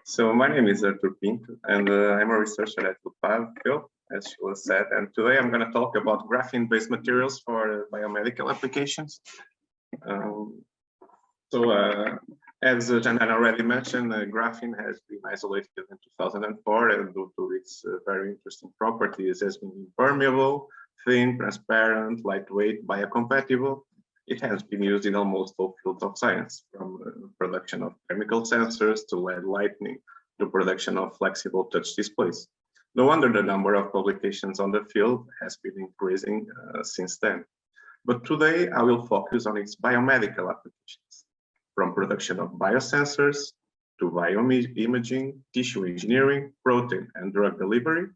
So my name is Artur Pinto, and I'm a researcher at LEPABE-FEUP, as she was said. And today I'm going to talk about graphene-based materials for biomedical applications. As Janan already mentioned, graphene has been isolated in 2004, and due to its very interesting properties, has been impermeable, thin, transparent, lightweight, biocompatible. It has been used in almost all fields of science, from production of chemical sensors to LED lighting to production of flexible touch displays. No wonder the number of publications on the field has been increasing since then. But today I will focus on its biomedical applications, from production of biosensors to bioimaging, tissue engineering, protein and drug delivery,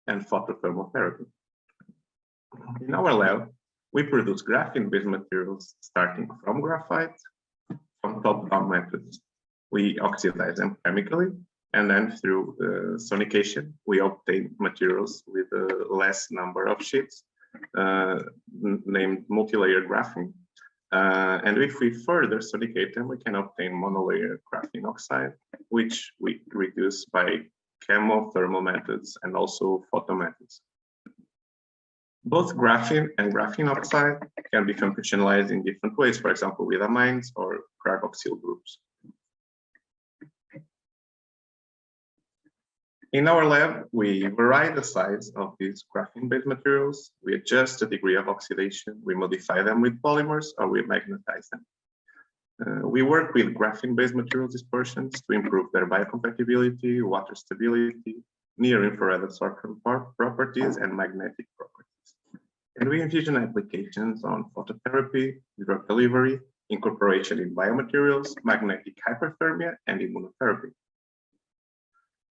and phototherapy. In our lab, we produce graphene-based materials starting from graphite, from top-down methods. We oxidize them chemically, and then through sonication, we obtain materials with a less number of sheets, named multi-layered graphene. And if we further sonicate them, we can obtain monolayer graphene oxide, which we reduce by chemothermal methods and also photomethods. Both graphene and graphene oxide can be functionalized in different ways, for example, with amines or carboxyl groups. In our lab, we vary the size of these graphene-based materials, we adjust the degree of oxidation, we modify them with polymers, or we magnetize them. We work with graphene-based material dispersions to improve their biocompatibility, water stability, near-infrared absorption properties, and magnetic properties. And we envision applications on phototherapy, drug delivery, incorporation in biomaterials, magnetic hyperthermia, and immunotherapy.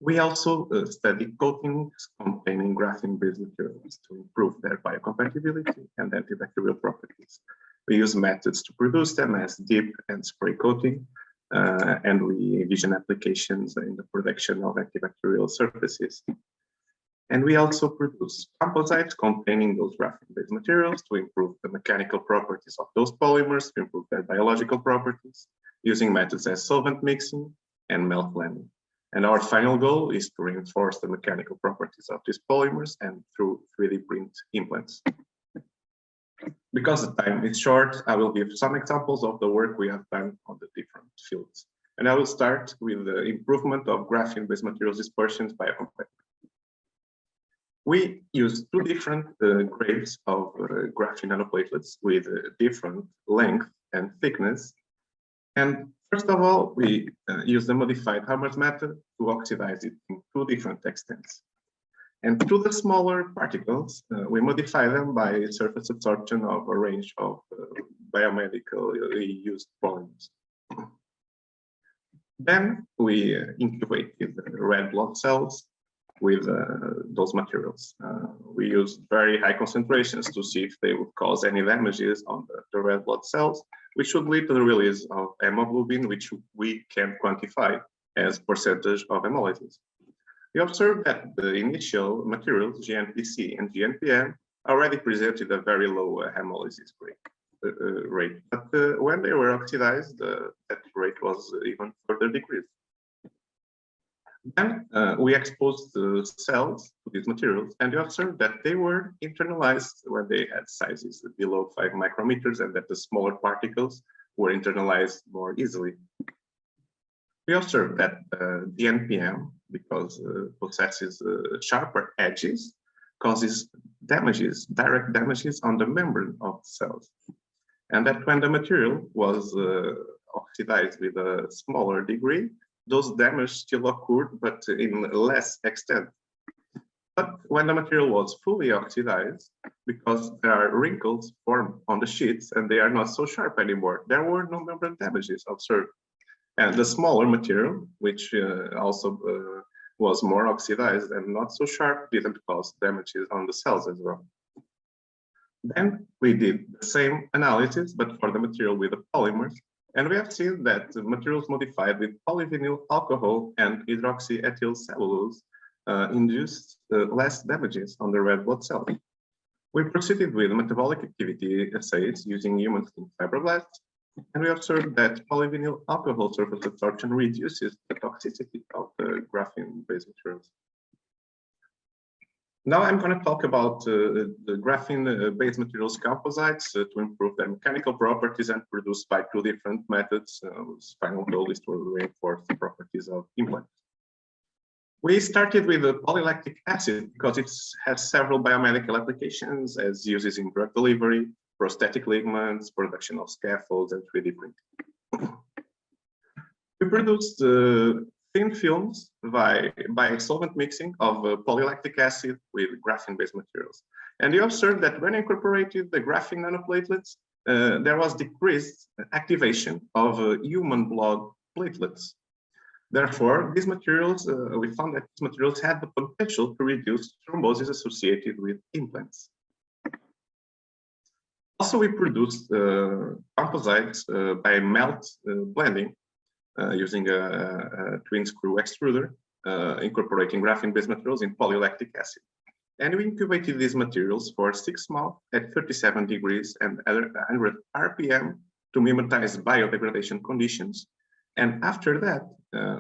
We also study coatings containing graphene-based materials to improve their biocompatibility and antibacterial properties. We use methods to produce them as dip and spray coating, and we envision applications in the production of antibacterial surfaces. And we also produce composites containing those graphene-based materials to improve the mechanical properties of those polymers, to improve their biological properties, using methods as solvent mixing and melt blending. And our final goal is to reinforce the mechanical properties of these polymers and through 3D print implants. Because the time is short, I will give some examples of the work we have done on the different fields. And I will start with the improvement of graphene-based materials dispersions biocompatibility. We use two different grades of graphene nanoplatelets with different length and thickness. And first of all, we use the modified Hammers method to oxidize it in two different extents. And to the smaller particles, we modify them by surface absorption of a range of biomedically used polymers. Then we incubated red blood cells with those materials. We used very high concentrations to see if they would cause any damages on the red blood cells, which would lead to the release of hemoglobin, which we can quantify as percentage of hemolysis. We observed that the initial materials, GNPC and GNPM, already presented a very low hemolysis rate. But when they were oxidized, that rate was even further decreased. Then we exposed the cells to these materials, and we observed that they were internalized when they had sizes below 5 micrometers, and that the smaller particles were internalized more easily. We observed that the NPM, because possesses sharper edges, causes damages, direct damages on the membrane of the cells. And that when the material was oxidized with a smaller degree, those damages still occurred, but in less extent. But when the material was fully oxidized, because there are wrinkles formed on the sheets and they are not so sharp anymore, there were no membrane damages observed. And the smaller material, which also was more oxidized and not so sharp, didn't cause damages on the cells as well. Then we did the same analysis, but for the material with the polymers. And we have seen that the materials modified with polyvinyl alcohol and hydroxyethyl cellulose induced less damages on the red blood cells. We proceeded with metabolic activity assays using human skin fibroblasts And we observed that polyvinyl alcohol surface absorption reduces the toxicity of the graphene-based materials. Now I'm going to talk about the graphene-based materials composites to improve their mechanical properties and produced by two different methods. Whose final goal is to reinforce the properties of implants. We started with the polylactic acid because it has several biomedical applications as uses in drug delivery, prosthetic ligaments, production of scaffolds, and 3D printing. We produced thin films by solvent mixing of polylactic acid with graphene-based materials. And we observed that when incorporated the graphene nanoplatelets, there was decreased activation of human blood platelets. Therefore, these materials, we found that these materials had the potential to reduce thrombosis associated with implants. Also, we produced composites by melt blending using a twin screw extruder, incorporating graphene-based materials in polylactic acid. And we incubated these materials for 6 months at 37 degrees and 100 RPM to mimetize biodegradation conditions. And after that,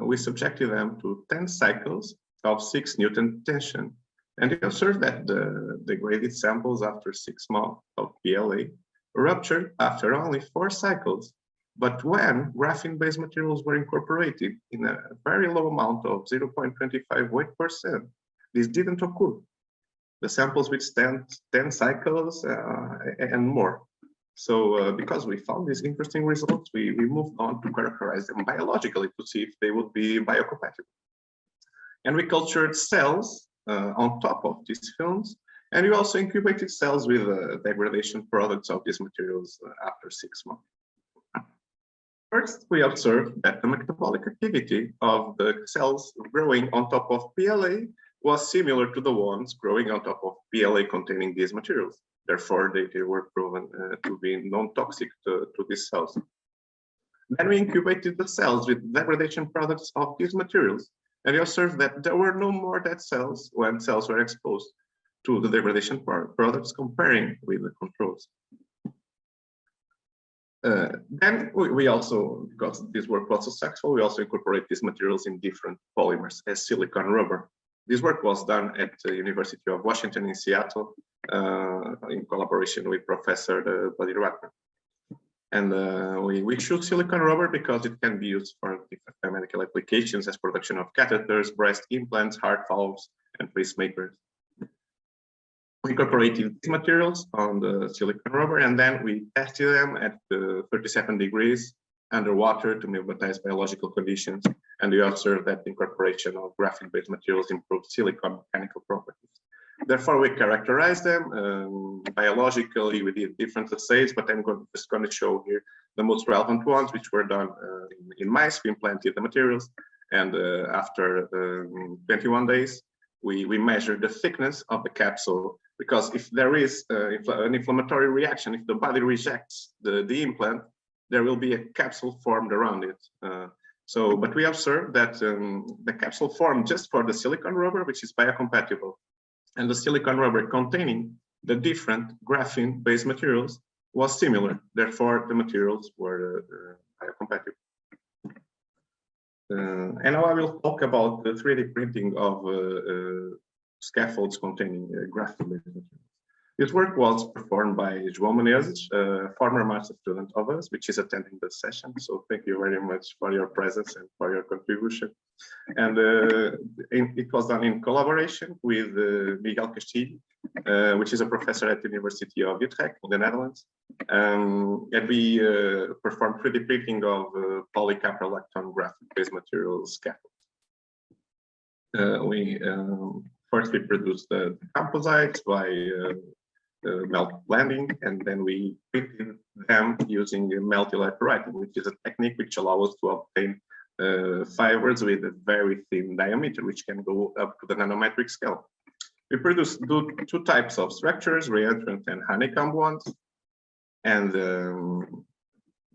we subjected them to 10 cycles of 6 Newton tension. And we observed that the degraded samples after 6 months of PLA ruptured after only 4 cycles. But when graphene-based materials were incorporated in a very low amount of 0.25 weight%, this didn't occur. The samples withstand 10 cycles and more. So because we found these interesting results, we moved on to characterize them biologically to see if they would be biocompatible. And we cultured cells on top of these films, and we also incubated cells with degradation products of these materials after 6 months. First, we observed that the metabolic activity of the cells growing on top of PLA was similar to the ones growing on top of PLA containing these materials. Therefore, they were proven to be non-toxic to these cells. Then we incubated the cells with degradation products of these materials, and we observed that there were no more dead cells when cells were exposed to the degradation products comparing with the controls. Then we also, because this work was successful, we also incorporate these materials in different polymers as silicone rubber. This work was done at the University of Washington in Seattle in collaboration with Professor Buddy Ratner. And we choose silicone rubber because it can be used for different biomedical applications as production of catheters, breast implants, heart valves, and pacemakers. We incorporated these materials on the silicone rubber, and then we tested them at 37 degrees underwater to mimetize biological conditions. And we observed that the incorporation of graphene-based materials improved silicone mechanical properties. Therefore, we characterized them biologically. We did different assays, but I'm just going to show here the most relevant ones, which were done in mice. We implanted the materials, and after 21 days, we measured the thickness of the capsule, because if there is an inflammatory reaction, if the body rejects the implant, there will be a capsule formed around it. But we observed that the capsule formed just for the silicone rubber, which is biocompatible, and the silicone rubber containing the different graphene-based materials was similar. Therefore, the materials were biocompatible. And now I will talk about the 3D printing of scaffolds containing graphene-based materials. This work was performed by João Menezes, a former master student of us, which is attending the session. So thank you very much for your presence and for your contribution. And it was done in collaboration with Miguel Castillo, which is a professor at the University of Utrecht in the Netherlands. And we performed 3D printing of polycaprolactone graphene-based materials scaffolds. First, we produced the composites by melt blending, and then we printed them using melt electrolyte, which is a technique which allows us to obtain fibers with a very thin diameter, which can go up to the nanometric scale. We produced two types of structures, reentrant and honeycomb ones, and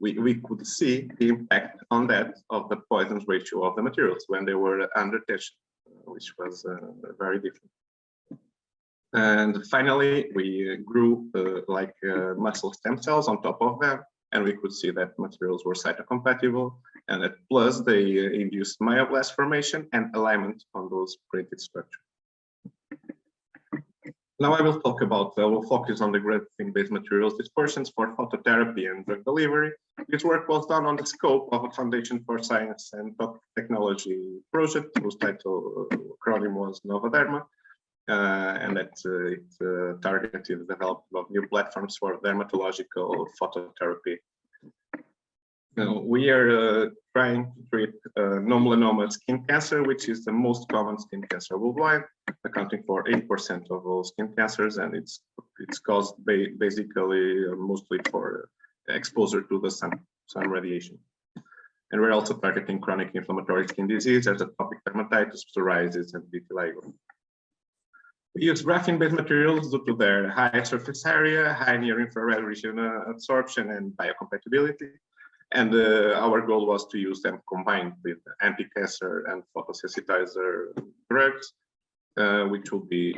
we could see the impact on that of the Poisson's ratio of the materials when they were under tension, which was very different. And finally, we grew muscle stem cells on top of them and we could see that materials were cytocompatible, and that plus they induced myoblast formation and alignment on those printed structures. Now I will focus on the graphene-based materials dispersions for phototherapy and drug delivery. This work was done on the scope of a Foundation for Science and Technology project, whose title acronym was NovaDerma, and that it targeted the development of new platforms for dermatological phototherapy. We are trying to treat non-melanoma skin cancer, which is the most common skin cancer worldwide, accounting for 8% of all skin cancers, and it's caused basically mostly for exposure to the sun radiation. And we're also targeting chronic inflammatory skin disease as atopic dermatitis, psoriasis, and vitiligo. We use graphene-based materials due to their high surface area, high near-infrared region absorption, and biocompatibility. And our goal was to use them combined with anti-cancer and photosensitizer drugs, which will be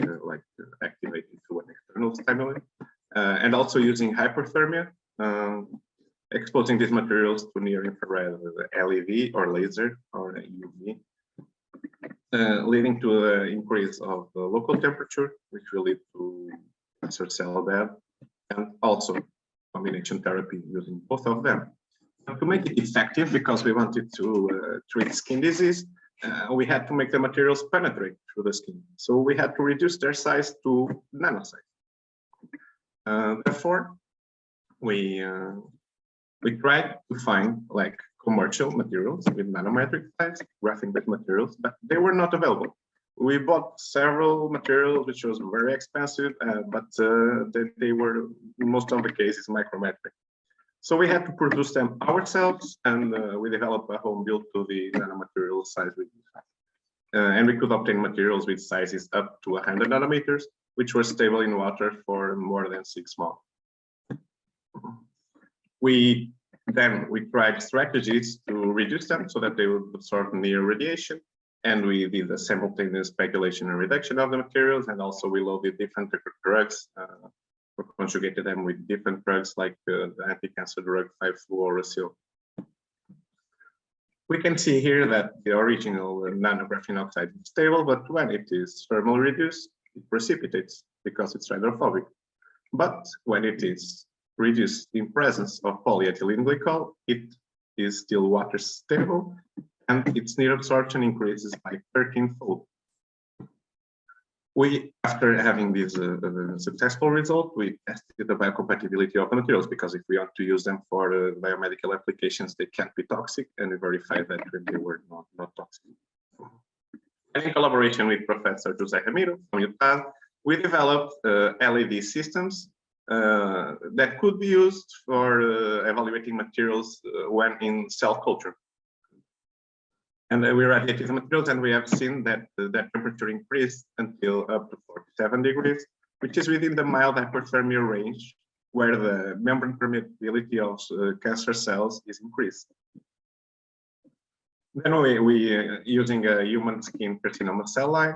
activated through an external stimulant, and also using hyperthermia, exposing these materials to near-infrared LED or laser or UV, leading to an increase of the local temperature, which will lead to cancer cell death, and also combination therapy using both of them. To make it effective, because we wanted to treat skin disease, we had to make the materials penetrate through the skin. So we had to reduce their size to nano size. Therefore, we tried to find commercial materials with nanometric size, graphene-based materials, but they were not available. We bought several materials, which was very expensive, but they were, in most of the cases, micrometric. So we had to produce them ourselves, and we developed a home built to the nanomaterial size we defined. And we could obtain materials with sizes up to 100 nanometers, which were stable in water for more than 6 months. We tried strategies to reduce them so that they would absorb near radiation, and we did a simultaneous speculation and reduction of the materials, and also we loaded different drugs. We conjugated them with different drugs like the anti-cancer drug 5-fluorouracil. We can see here that the original nanographene oxide is stable, but when it is thermally reduced, it precipitates because it's hydrophobic. But when it is reduced in presence of polyethylene glycol, it is still water stable, and its near absorption increases by 13-fold. After having this successful result, we tested the biocompatibility of the materials, because if we want to use them for biomedical applications, they can't be toxic, and we verified that they were not toxic. And in collaboration with Professor José Ramiro from Utah, we developed LED systems that could be used for evaluating materials when in cell culture. And we radiated the materials, and we have seen that that temperature increased until up to 47 degrees, which is within the mild hyperthermia range, where the membrane permeability of cancer cells is increased. Then using a human skin carcinoma cell line,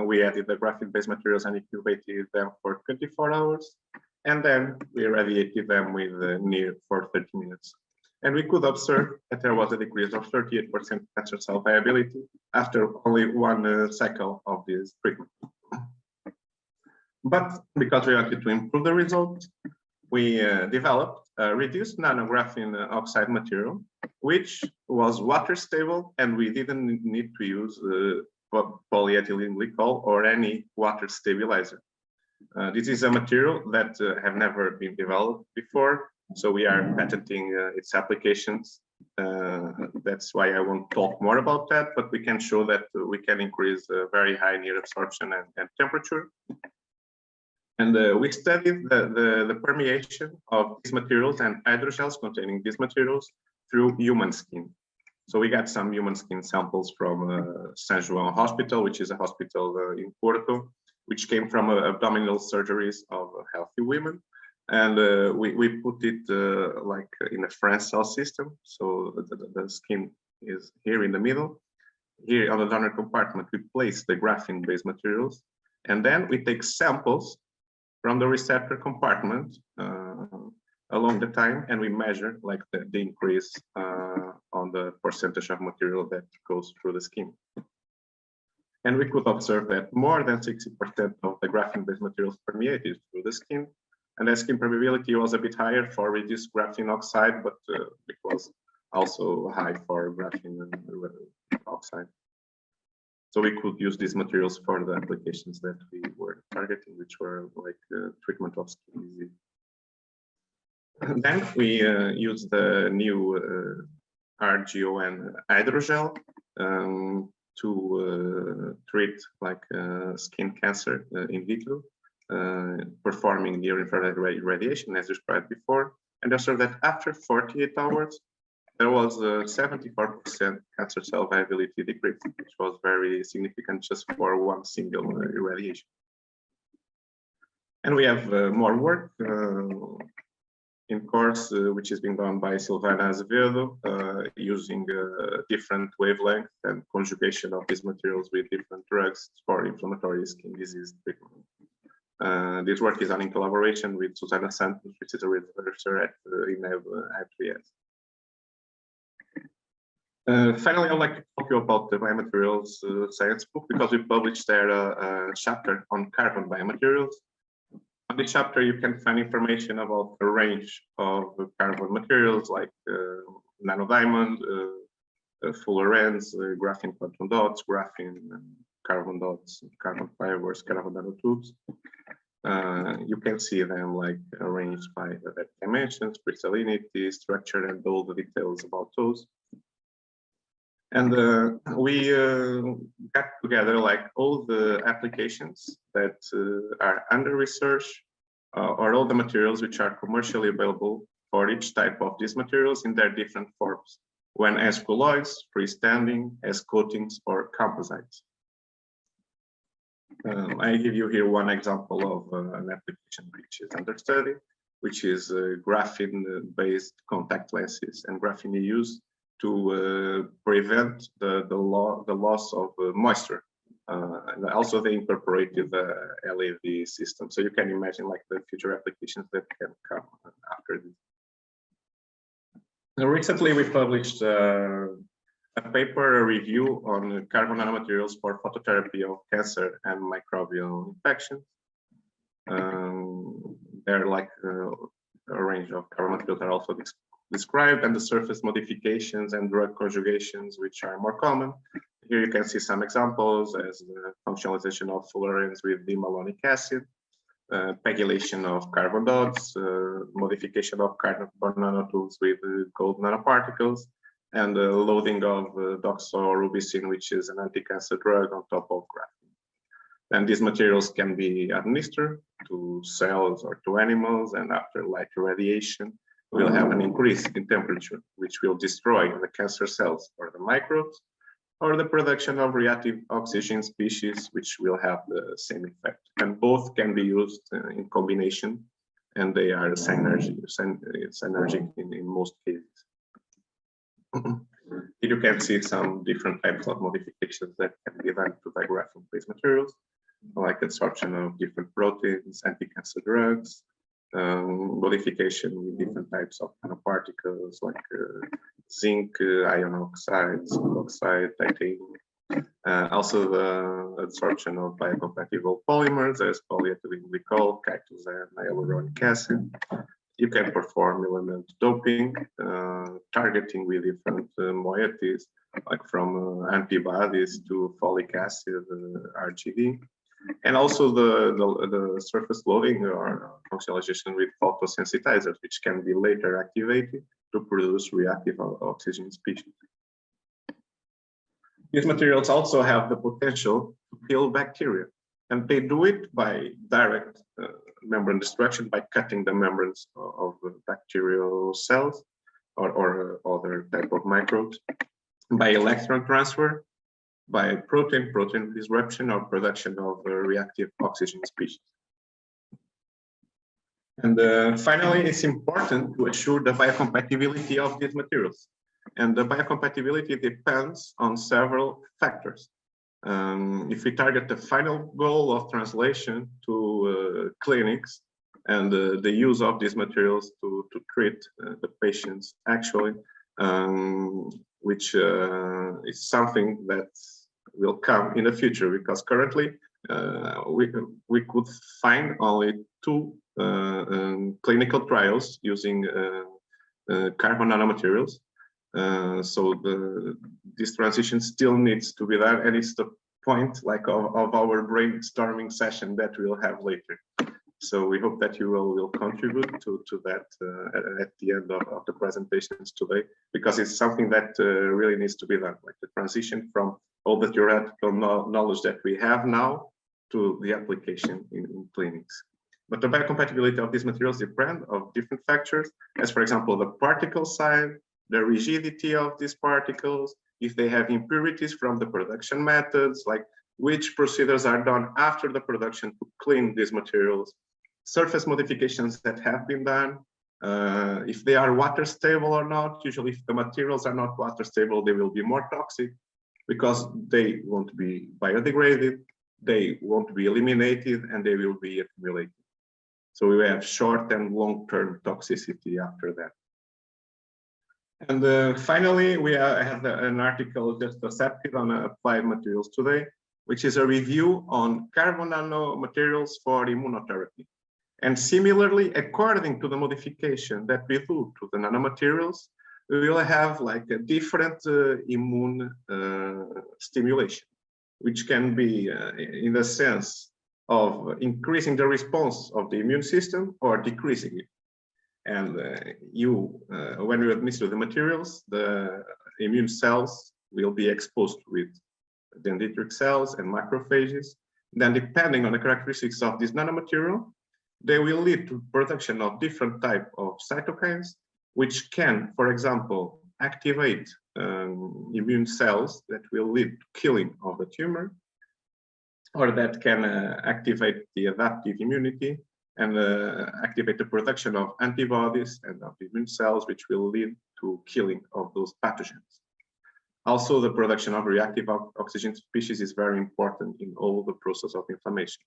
we added the graphene-based materials and incubated them for 24 hours, and then we irradiated them with NIR for 30 minutes. And we could observe that there was a decrease of 38% cancer cell viability after only 1 cycle of this treatment. But because we wanted to improve the results, we developed a reduced nanographene oxide material, which was water stable, and we didn't need to use polyethylene glycol or any water stabilizer. This is a material that have never been developed before, so we are patenting its applications. That's why I won't talk more about that, but we can show that we can increase very high near absorption and temperature. And we studied the permeation of these materials and hydrogels containing these materials through human skin. So we got some human skin samples from San João Hospital, which is a hospital in Porto, which came from abdominal surgeries of healthy women. And we put it like in a France cell system. So the skin is here in the middle. Here on the donor compartment, we place the graphene-based materials. And then we take samples from the receptor compartment along the time, and we measure like the increase on the percentage of material that goes through the skin. And we could observe that more than 60% of the graphene-based materials permeated through the skin, and the skin permeability was a bit higher for reduced graphene oxide, but it was also high for graphene oxide. So we could use these materials for the applications that we were targeting, which were like treatment of skin disease. And then we use the new RGON hydrogel to treat like skin cancer in vitro, performing near-infrared radiation as described before, and observed that after 48 hours, there was a 74% cancer cell viability decrease, which was very significant just for one single irradiation. And we have more work in course, which is being done by Silvana Azevedo, using different wavelength and conjugation of these materials with different drugs for inflammatory skin disease treatment. This work is done in collaboration with Susana Santos, which is a researcher at IMEB. Finally, I'd like to talk to you about the Biomaterials science book, because we published there a chapter on carbon biomaterials. On this chapter, you can find information about a range of carbon materials like nanodiamond, fullerenes, graphene quantum dots, graphene carbon dots, carbon fibers, carbon nanotubes. You can see them like arranged by the dimensions, crystallinity, structure, and all the details about those. And we got together like all the applications that are under research, or all the materials which are commercially available for each type of these materials in their different forms, when as colloids, freestanding, as coatings, or composites. I give you here one example of an application which is under study, which is graphene-based contact lenses and graphene used to prevent the loss of moisture. And also they incorporated the LED system. So you can imagine like the future applications that can come after this. Now, recently we published a paper, a review on carbon nanomaterials for phototherapy of cancer and microbial infections. They're like a range of carbon materials are also described, and the surface modifications and drug conjugations, which are more common. Here you can see some examples as the functionalization of fullerenes with D-malonic acid, pegylation of carbon dots, modification of carbon nanotubes with gold nanoparticles, and loading of doxorubicin, which is an anti-cancer drug, on top of graphene. And these materials can be administered to cells or to animals, and after light irradiation, we'll have an increase in temperature, which will destroy the cancer cells or the microbes, or the production of reactive oxygen species, which will have the same effect. And both can be used in combination, and they are synergic in most cases. Here you can see some different types of modifications that can be done to the graphene-based materials, like absorption of different proteins, anti-cancer drugs, modification with different types of nanoparticles like zinc, iron oxide, zinc oxide, titanium. Also the absorption of biocompatible polymers as polyethylene glycol, chitosan, hyaluronic acid. You can perform element doping, targeting with different moieties, like from antibodies to folic acid, RGD. And also the surface loading or functionalization with photosensitizers, which can be later activated to produce reactive oxygen species. These materials also have the potential to kill bacteria, and they do it by direct membrane destruction, by cutting the membranes of bacterial cells or other type of microbes, by electron transfer, by protein disruption or production of reactive oxygen species. And finally, it's important to assure the biocompatibility of these materials. And the biocompatibility depends on several factors. If we target the final goal of translation to clinics, and the use of these materials to treat the patients actually, which is something that will come in the future, because currently we could find only 2 clinical trials using carbon nanomaterials. So this transition still needs to be done, and it's the point like of our brainstorming session that we'll have later. So we hope that you will contribute to that at the end of the presentations today, because it's something that really needs to be done, like the transition from all the theoretical knowledge that we have now to the application in clinics. But the biocompatibility of these materials depend on different factors, as for example, the particle size, the rigidity of these particles, if they have impurities from the production methods, like which procedures are done after the production to clean these materials, surface modifications that have been done, if they are water stable or not. Usually if the materials are not water stable, they will be more toxic because they won't be biodegraded, they won't be eliminated, and they will be accumulated. So we have short and long-term toxicity after that. And finally, we have an article just accepted on applied materials today, which is a review on carbon nanomaterials for immunotherapy. And similarly, according to the modification that we do to the nanomaterials, we will have like a different immune stimulation, which can be in the sense of increasing the response of the immune system or decreasing it. And when you administer the materials, the immune cells will be exposed with dendritic cells and macrophages. Then, depending on the characteristics of this nanomaterial, they will lead to production of different types of cytokines, which can, for example, activate immune cells that will lead to killing of the tumor, or that can activate the adaptive immunity and activate the production of antibodies and of immune cells, which will lead to killing of those pathogens. Also, the production of reactive oxygen species is very important in all the process of inflammation.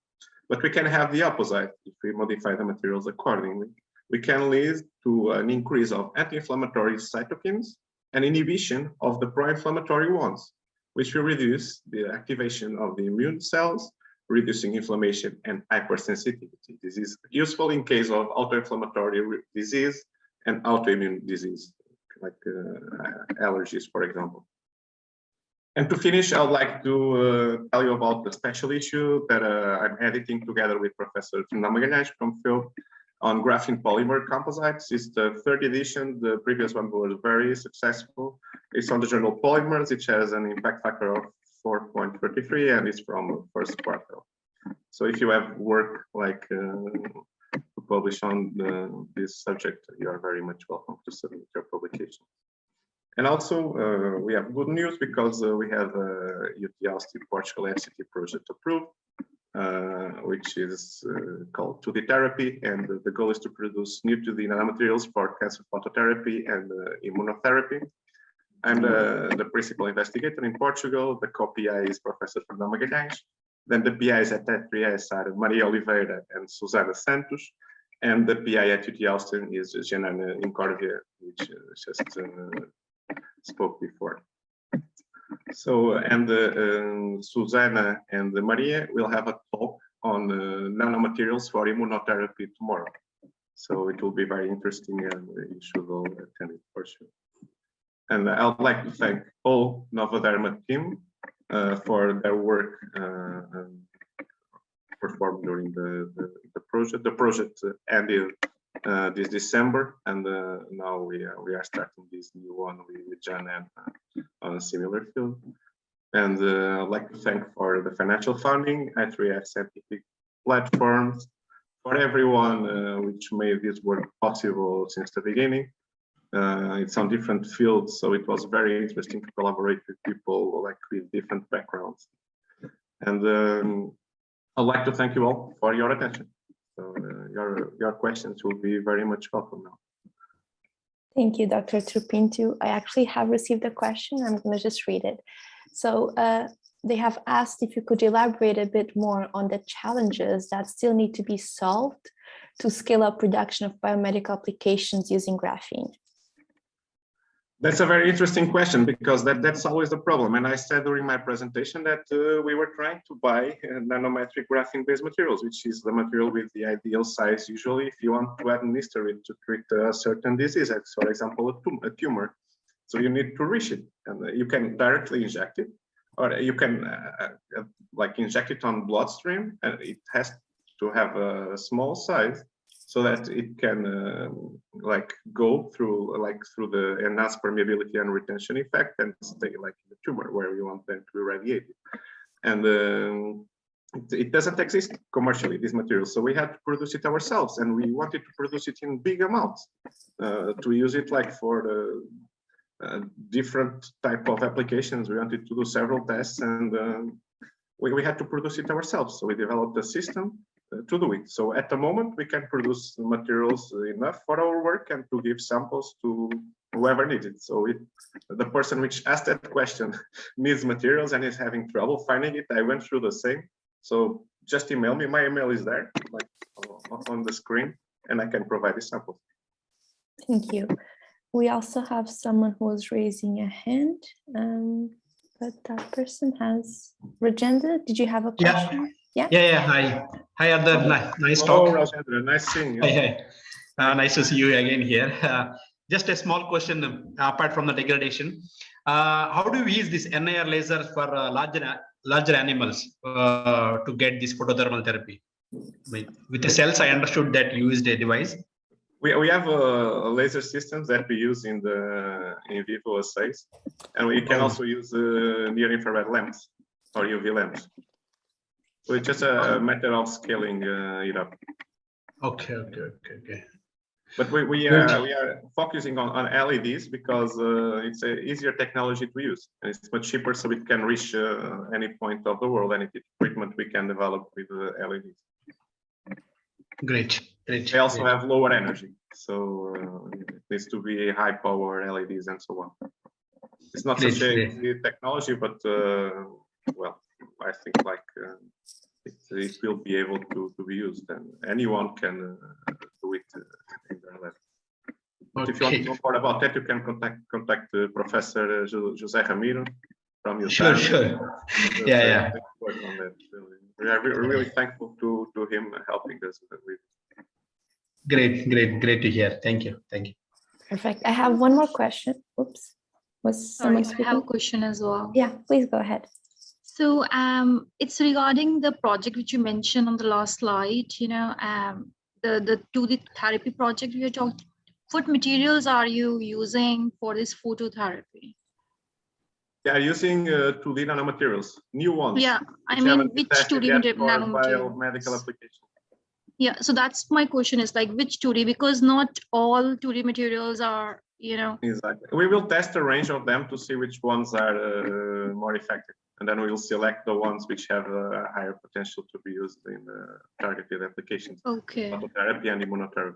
But we can have the opposite if we modify the materials accordingly. We can lead to an increase of anti-inflammatory cytokines and inhibition of the pro-inflammatory ones, which will reduce the activation of the immune cells, reducing inflammation and hypersensitivity. This is useful in case of autoinflammatory disease and autoimmune disease, like allergies, for example. And to finish, I would like to tell you about the special issue that I'm editing together with Professor Magalhães from PhilP on graphene polymer composites. It's the 3rd edition. The previous one was very successful. It's on the journal Polymers. It has an impact factor of 4.33, and it's from first quarter. So if you have work like to publish on this subject, you are very much welcome to submit your publication. And also, we have good news because we have UT Austin Portugal FCT project approved, which is called Phototherapy, and the goal is to produce new 2D nanomaterials for cancer phototherapy and immunotherapy. I'm the principal investigator in Portugal. The co-PI is Professor Fernando Magalhães. Then the PIs at T3S are Maria Oliveira and Susana Santos. And the PI at UT Austin is Janana Incorvia, which just spoke before. So, and Susana and Maria will have a talk on nanomaterials for immunotherapy tomorrow. So it will be very interesting, and you should all attend it for sure. And I would like to thank all Novoderma team for their work performed during the project. The project ended this December, and now we are starting this new one with John and on a similar field. And I'd like to thank for the financial funding, I3F scientific platforms, for everyone which made this work possible since the beginning. It's on different fields, so it was very interesting to collaborate with people like with different backgrounds. And I'd like to thank you all for your attention. So your questions will be very much welcome now. Thank you, Dr. Artur Pinto. I actually have received a question. I'm going to just read it. So they have asked if you could elaborate a bit more on the challenges that still need to be solved to scale up production of biomedical applications using graphene? That's a very interesting question, because that's always the problem. And I said during my presentation that we were trying to buy nanometric graphene-based materials, which is the material with the ideal size. Usually, if you want to administer it to treat a certain disease, as for example, a tumor, so you need to reach it, and you can directly inject it, or you can like inject it on bloodstream, and it has to have a small size, so that it can like go through the enhanced permeability and retention effect and stay like in the tumor where you want them to irradiate it. And it doesn't exist commercially, this material, so we had to produce it ourselves, and we wanted to produce it in big amounts to use it like for the different type of applications. We wanted to do several tests, and we had to produce it ourselves, so we developed a system to do it. So at the moment, we can produce materials enough for our work and to give samples to whoever needs it. So the person which asked that question needs materials and is having trouble finding it. I went through the same. So just email me. My email is there, like on the screen, and I can provide the samples. Thank you. We also have someone who is raising a hand, but that person has Rajendra. Did you have a question? Yeah. Hi, Artur. Nice Hello, talk. Rajendra. Nice seeing you. Hi. Nice to see you again here. Just a small question apart from the degradation. How do we use this NIR lasers for larger animals to get this photothermal therapy? With the cells, I understood that you used a device. We have laser systems that we use in the in vivo assays, and we can also use near-infrared lamps or UV lamps. So it's just a matter of scaling it up. Okay. But we are focusing on LEDs because it's an easier technology to use, and it's much cheaper, so it can reach any point of the world, any treatment we can develop with LEDs. Great. They also have lower energy, so it needs to be high power LEDs and so on. It's not such a easy technology, but well, I think like it will be able to be used, and anyone can do it in their lab. But if you want to know more about that, you can contact Professor José Ramiro from your Sure. Yeah. We are really thankful to him helping us with. Great to hear. Thank you. Perfect. I have one more question. Oops. Was someone speaking? I have a question as well. Yeah, please go ahead. So it's regarding the project which you mentioned on the last slide, the 2D therapy project we are talking. What materials are you using for this phototherapy? Yeah, using 2D nanomaterials, new ones. Yeah, I mean, which 2D nanomaterials? Biomedical applications. Yeah, so that's my question is like which 2D, because not all 2D materials are, Exactly. We will test a range of them to see which ones are more effective. And then we will select the ones which have a higher potential to be used in targeted applications. Okay. Phototherapy and immunotherapy.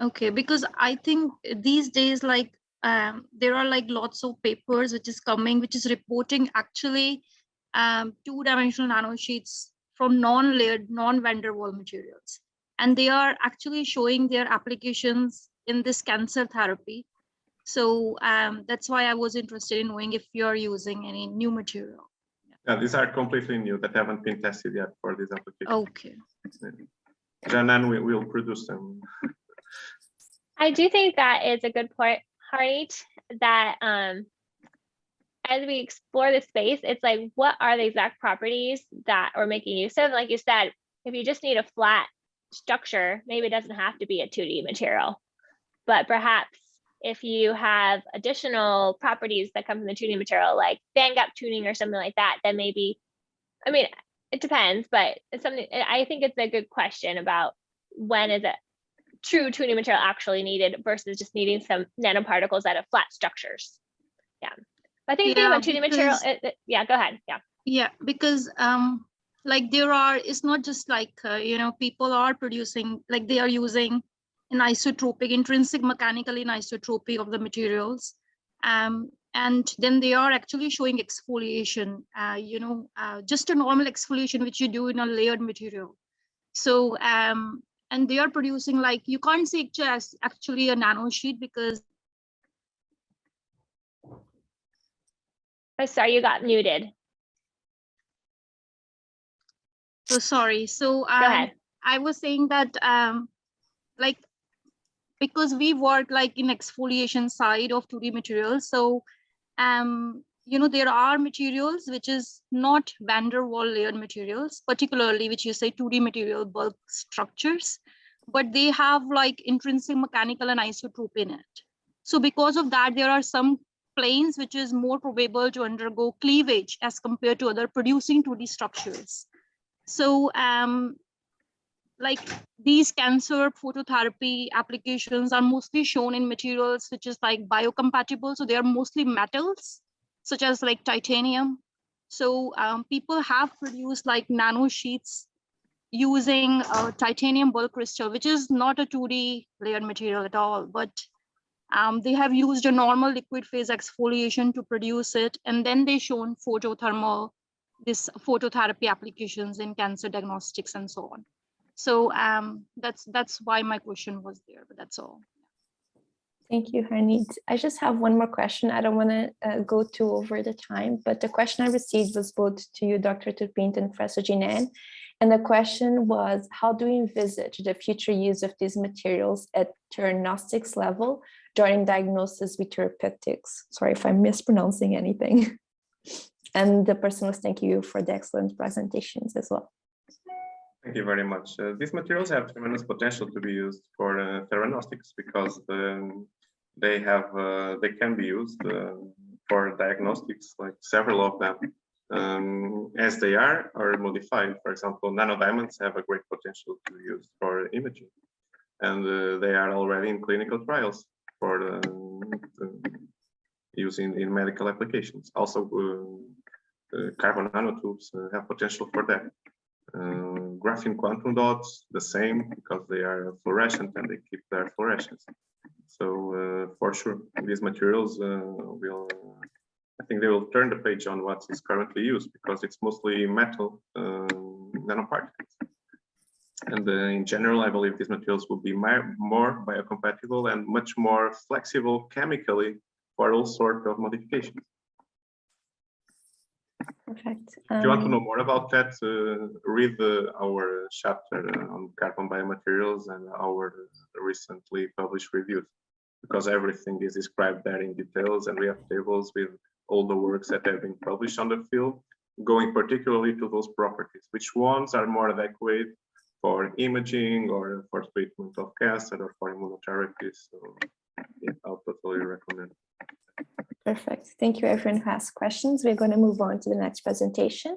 Okay, because I think these days, like, there are like lots of papers which is coming, which is reporting actually 2-dimensional nanosheets from non-layered, non-van der Waals materials. And they are actually showing their applications in this cancer therapy. So that's why I was interested in knowing if you're using any new material. Yeah, these are completely new that haven't been tested yet for this application. Okay. Janan will produce them. I do think that is a good point, Harneet, that as we explore the space, it's like, what are the exact properties that we're making use of? Like you said, if you just need a flat structure, maybe it doesn't have to be a 2D material, but perhaps if you have additional properties that come from the 2D material, like band gap tuning or something like that, then maybe, I mean, it depends, but it's something, I think it's a good question about when is a true 2D material actually needed versus just needing some nanoparticles that have flat structures. Yeah. I think the thing about 2D material, yeah, go ahead. Yeah, because like it's not just like, people are producing, like they are using an isotropic, intrinsic mechanical anisotropy of the materials. And then they are actually showing exfoliation, just a normal exfoliation, which you do in a layered material. So, and they are producing like, you can't say it as actually a nanosheet because. Oh, sorry, you got muted. So sorry. So Go ahead. I was saying that like, because we work like in exfoliation side of 2D materials. So you know, there are materials which is not van der Waals layered materials, particularly which you say 2D material bulk structures, but they have like intrinsic mechanical and isotope in it. So because of that, there are some planes which is more probable to undergo cleavage as compared to other producing 2D structures. So like these cancer phototherapy applications are mostly shown in materials which is like biocompatible. So they are mostly metals, such as like titanium. So people have produced like nanosheets using titanium bulk crystal, which is not a 2D layered material at all, but they have used a normal liquid phase exfoliation to produce it. And then they shown this phototherapy applications in cancer diagnostics and so on. So that's why my question was there, but that's all. Thank you, Harneet. I just have one more question. I don't want to go too over the time, but the question I received was both to you, Dr. Artur Pinto and Professor Jinan. And the question was, how do we envisage the future use of these materials at theranostics level during diagnosis with therapeutics? Sorry if I'm mispronouncing anything. And the person was thanking you for the excellent presentations as well. Thank you very much. These materials have tremendous potential to be used for theranostics because they can be used for diagnostics, like several of them, as they are or modified. For example, nanodiamonds have a great potential to be used for imaging, and they are already in clinical trials for using in medical applications. Also, carbon nanotubes have potential for that. Graphene quantum dots, the same, because they are fluorescent and they keep their fluorescence. So for sure, these materials I think they will turn the page on what is currently used, because it's mostly metal nanoparticles. And in general, I believe these materials will be more biocompatible and much more flexible chemically for all sorts of modifications. Perfect. If you want to know more about that, read our chapter on carbon biomaterials and our recently published reviews, because everything is described there in details, and we have tables with all the works that have been published on the field, going particularly to those properties, which ones are more adequate for imaging or for treatment of cancer or for immunotherapy. So yeah, I'll totally recommend. Perfect. Thank you, everyone who asked questions. We're going to move on to the next presentation.